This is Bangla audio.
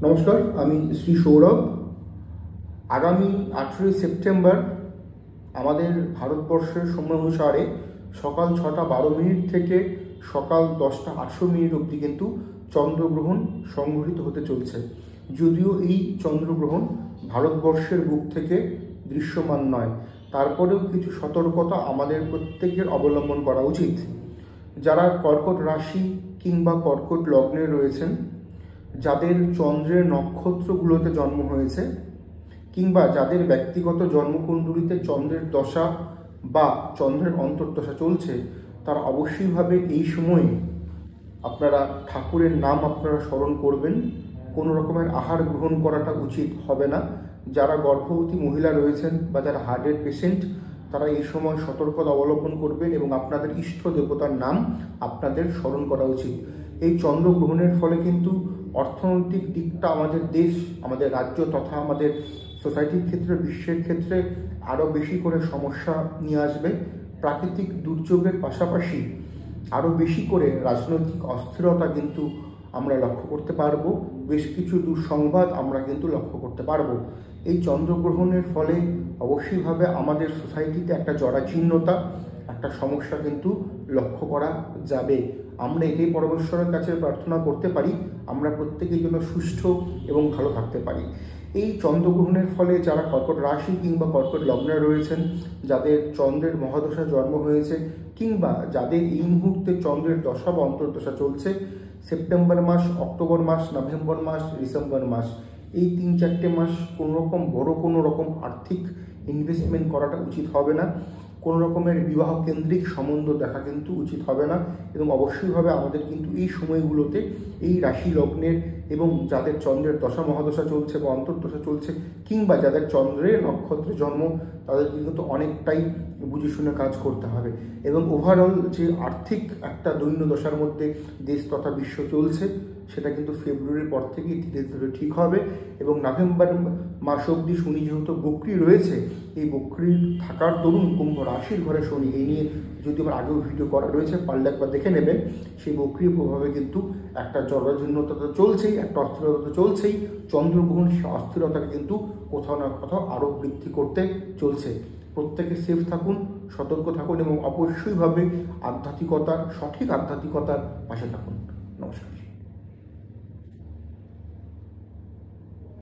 নমস্কার, আমি শ্রী সৌরভ। আগামী 18 সেপ্টেম্বর আমাদের ভারতবর্ষের সময় অনুসারে সকাল 6:12 থেকে সকাল 10:08 অবধি কিন্তু চন্দ্রগ্রহণ সংঘটিত হতে চলছে। যদিও এই চন্দ্রগ্রহণ ভারতবর্ষের বুক থেকে দৃশ্যমান নয়, তারপরেও কিছু সতর্কতা আমাদের প্রত্যেকের অবলম্বন করা উচিত। যারা কর্কট রাশি কিংবা কর্কট লগ্নে রয়েছেন, যাদের চন্দ্রের নক্ষত্রগুলোতে জন্ম হয়েছে কিংবা যাদের ব্যক্তিগত জন্মকুণ্ডলিতে চন্দ্রের দশা বা চন্দ্রের অন্তর্দশা চলছে, তারা অবশ্যইভাবে এই সময়ে আপনারা ঠাকুরের নাম স্মরণ করবেন। কোনো রকমের আহার গ্রহণ করাটা উচিত হবে না। যারা গর্ভবতী মহিলা রয়েছেন বা যারা হার্টের পেশেন্ট, তারা এই সময় সতর্কতা অবলম্বন করবেন এবং আপনাদের ইষ্ট দেবতার নাম আপনাদের স্মরণ করা উচিত। এই চন্দ্রগ্রহণের ফলে কিন্তু অর্থনৈতিক দিকটা আমাদের দেশ, আমাদের রাজ্য তথা আমাদের সোসাইটির ক্ষেত্রে, বিশ্বের ক্ষেত্রে আরও বেশি করে সমস্যা নিয়ে আসবে। প্রাকৃতিক দুর্যোগের পাশাপাশি আরও বেশি করে রাজনৈতিক অস্থিরতা কিন্তু আমরা লক্ষ্য করতে পারবো। বেশ কিছু দুঃসংবাদ আমরা কিন্তু লক্ষ্য করতে পারবো। এই চন্দ্রগ্রহণের ফলে অবশ্যইভাবে আমাদের সোসাইটিতে একটা জরাজীর্ণতা, একটা সমস্যা কিন্তু লক্ষ্য করা যাবে। আমরা এটাই পরমেশ্বরের কাছে প্রার্থনা করতে পারি, আমরা প্রত্যেকের জন্য সুস্থ এবং ভালো থাকতে পারি। এই চন্দ্রগ্রহণের ফলে যারা কর্কট রাশি কিংবা কর্কট লগ্নে রয়েছেন, যাদের চন্দ্রের মহাদশা জন্ম হয়েছে কিংবা যাদের এই মুহূর্তে চন্দ্রের দশা বা অন্তর্দশা চলছে, সেপ্টেম্বর মাস, অক্টোবর মাস, নভেম্বর মাস, ডিসেম্বর মাস, এই 3-4টে মাস কোনো রকম আর্থিক ইনভেস্টমেন্ট করাটা উচিত হবে না। কোনো রকমের বিবাহ কেন্দ্রিক সম্বন্ধ দেখা কিন্তু উচিত হবে না। এবং অবশ্যইভাবে আমাদের কিন্তু এই সময়গুলোতে এই রাশি লগ্নের এবং যাদের চন্দ্রের দশা মহাদশা চলছে বা অন্তর্দশা চলছে কিংবা যাদের চন্দ্রের নক্ষত্রে জন্ম, তাদেরকে কিন্তু অনেকটাই বুঝে শুনে কাজ করতে হবে। এবং ওভারঅল যে আর্থিক একটা দৈন্য দশার মধ্যে দেশ তথা বিশ্ব চলছে, সেটা কিন্তু ফেব্রুয়ারির পর থেকেই ধীরে ধীরে ঠিক হবে। এবং নভেম্বর মাস অবধি শনি যেহেতু বক্রী রয়েছে, এই বক্রী থাকার দরুন কুম্ভ রাশির ঘরে শনি, এই নিয়ে যদি আমার আগেও ভিডিও করা রয়েছে, পারলে একবার দেখে নেবেন। সেই বক্রীর প্রভাবে কিন্তু একটা জরাজীর্ণতা তো চলছেই, একটা অস্থিরতা তো চলছেই। চন্দ্রগ্রহণ সে অস্থিরতাকে কিন্তু কোথাও না কোথাও আরও বৃদ্ধি করতে চলছে। প্রত্যেকে সেফ থাকুন, সতর্ক থাকুন এবং অবশ্যইভাবে সঠিক আধ্যাত্মিকতার পাশে থাকুন। নমস্কার।